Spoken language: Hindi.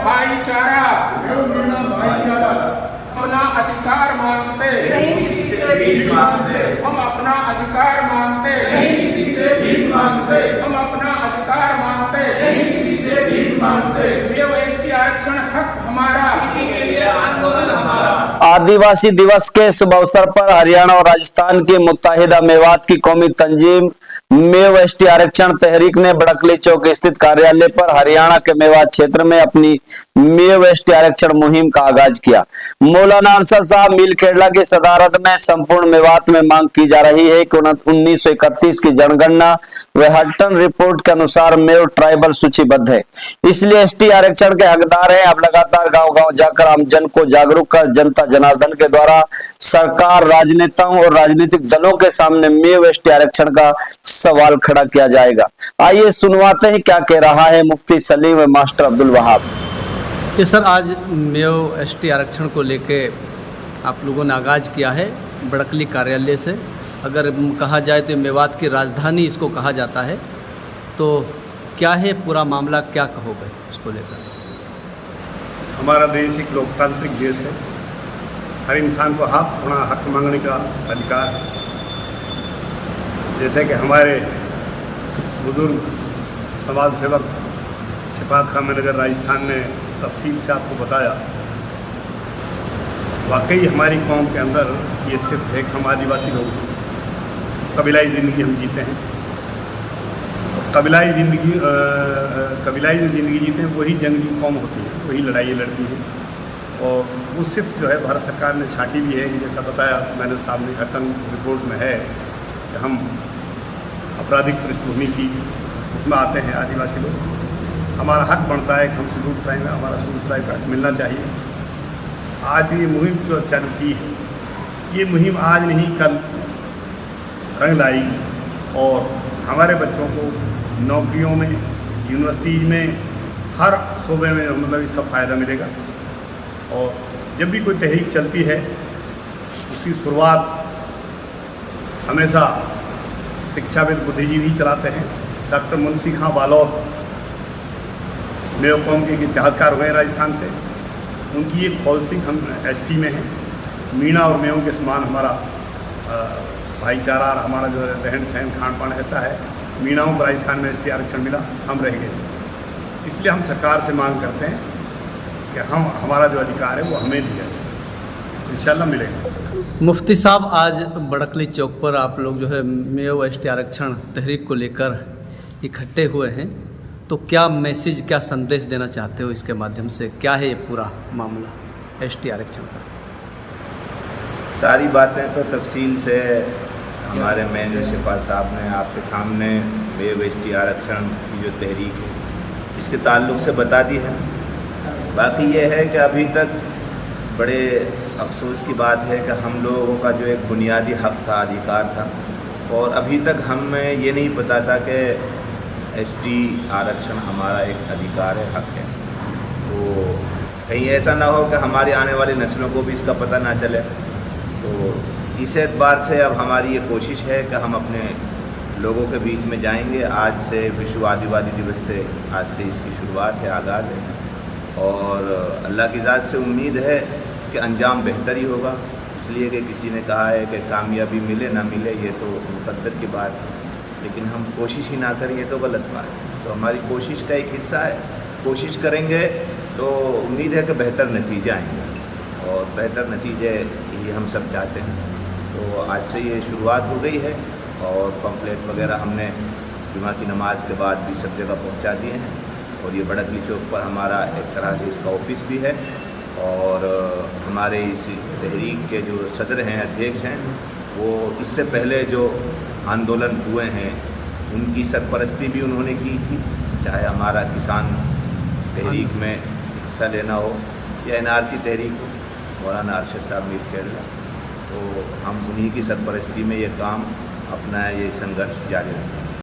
भाईचारा अपना अधिकार मांगते, नहीं किसी से भीख मांगते। हम अपना अधिकार मांगते, नहीं किसी से भीख मांगते। हम अपना अधिकार मांगते, नहीं किसी से भीख मांगते। मेव एसटी आरक्षण हक हमारा, इसी के लिए आंदोलन हमारा। आदिवासी दिवस के शुभ अवसर पर हरियाणा और राजस्थान की मुत्ताहिदा मेवात की कौमी तंजीम मेव एसटी आरक्षण तहरीक ने बड़कली चौक स्थित कार्यालय पर हरियाणा के मेवात क्षेत्र में अपनी मेव एसटी आरक्षण मुहिम का आगाज किया। मौलाना अरशद साहब मील खेड़ला की सदारत में संपूर्ण मेवात में मांग की जा रही है कि 1931 की जनगणना व हट्टन रिपोर्ट के अनुसार मेव ट्राइबल सूचीबद्ध है, इसलिए एसटी आरक्षण के हकदार हैं। अब लगातार गांव-गांव जाकर आम जन को जागरूक कर जनता जनार्दन के द्वारा सरकार, राजनेताओं और राजनीतिक दलों के सामने मेव एसटी आरक्षण का सवाल खड़ा किया जाएगा। आइए सुनवाते हैं क्या कह रहा है मुफ्ती सलीम व मास्टर अब्दुल वहाब। ये सर, आज मेव एसटी आरक्षण को लेके आप लोगों ने आगाज किया है बड़कली कार्यालय से। अगर कहा जाए तो मेवात की राजधानी इसको कहा जाता है, तो क्या है पूरा मामला, क्या कहोगे इसको लेकर? हमारा देश एक लोकतांत्रिक देश है। हर इंसान को अपना हक मांगने का अधिकार है। जैसे कि हमारे बुजुर्ग समाज सेवक शिफात खान नगर राजस्थान ने तफसील से आपको बताया, वाकई हमारी कौम के अंदर ये सिर्फ एक हम आदिवासी लोग हैं, कबीलाई ज़िंदगी हम जीते हैं। कबीलाई जो ज़िंदगी जीते हैं वही जंगली कौम होती है, वही लड़ाई लड़ती है। और वो सिर्फ जो है भारत सरकार ने छांटी भी है कि जैसा बताया मैंने सामने हट्टन रिपोर्ट में है कि हम आपराधिक पृष्ठभूमि की उसमें आते हैं आदिवासी लोग। हमारा हक बनता है कि हम शेड्यूल ट्राइब में हमारा शेड्यूल ट्राइब का हक मिलना चाहिए। आज ये मुहिम जो चालू की है, ये मुहिम आज नहीं कल रंग लाएगी और हमारे बच्चों को नौकरियों में, यूनिवर्सिटीज में, हर शोबे में मतलब इसका फ़ायदा मिलेगा। और जब भी कोई तहरीक चलती है उसकी शुरुआत हमेशा शिक्षाविद बुद्धिजीवी चलाते हैं। डॉक्टर मुंशी खां बालोद मेव कौम के इतिहासकार हुए हैं राजस्थान से, उनकी एक फौज थी। हम एसटी में हैं, मीणा और मेव के समान हमारा भाईचारा और हमारा जो रहन सहन खान पान ऐसा है। मीणाओं को राजस्थान में एसटी आरक्षण मिला, हम रह गए। इसलिए हम सरकार से मांग करते हैं कि हमारा जो अधिकार है वो हमें दिया जाए, इंशाल्लाह मिलेगा। मुफ्ती साहब, आज बड़कली चौक पर आप लोग जो है मेव एसटी आरक्षण तहरीक को लेकर इकट्ठे हुए हैं, तो क्या मैसेज, क्या संदेश देना चाहते हो इसके माध्यम से? क्या है ये पूरा मामला एसटी आरक्षण का? सारी बातें तो तफसील से हमारे मेन शिफात साहब ने आपके सामने मेव एसटी आरक्षण की जो तहरीक है इसके ताल्लुक़ से बता दी है। बाकी ये है कि अभी तक बड़े अफसोस की बात है कि हम लोगों का जो एक बुनियादी हक़ था, अधिकार था, और अभी तक हमें ये नहीं पता था कि एसटी आरक्षण हमारा एक अधिकार है, हक़ है। तो कहीं ऐसा ना हो कि हमारी आने वाली नस्लों को भी इसका पता ना चले। तो इस एतबार से अब हमारी ये कोशिश है कि हम अपने लोगों के बीच में जाएंगे। आज से विश्व आदिवासी दिवस से आज से इसकी शुरुआत है, आगाज़ है, और अल्लाह की ज़ात से उम्मीद है कि अंजाम बेहतर ही होगा। इसलिए कि किसी ने कहा है कि कामयाबी मिले ना मिले ये तो मुक़द्दर की बात है, लेकिन हम कोशिश ही ना करें ये तो गलत बात है। तो हमारी कोशिश का एक हिस्सा है, कोशिश करेंगे तो उम्मीद है कि बेहतर नतीजे आएंगे, और बेहतर नतीजे ये हम सब चाहते हैं। तो आज से ये शुरुआत हो गई है, और पम्फलेट वगैरह हमने जुमा की नमाज के बाद भी सब जगह पहुंचा दिए हैं। और ये बड़कली चौक पर हमारा एक तरह से इसका ऑफिस भी है, और हमारे इस तहरीक के जो सदर हैं, अध्यक्ष हैं, वो इससे पहले जो आंदोलन हुए हैं उनकी सरपरस्ती भी उन्होंने की थी, चाहे हमारा किसान तहरीक में हिस्सा लेना हो या NRC तहरीक हो, मौलाना अरशद साहब मीर खेड़ला। तो हम उन्हीं की सरपरस्ती में ये काम अपना ये संघर्ष जारी रखें।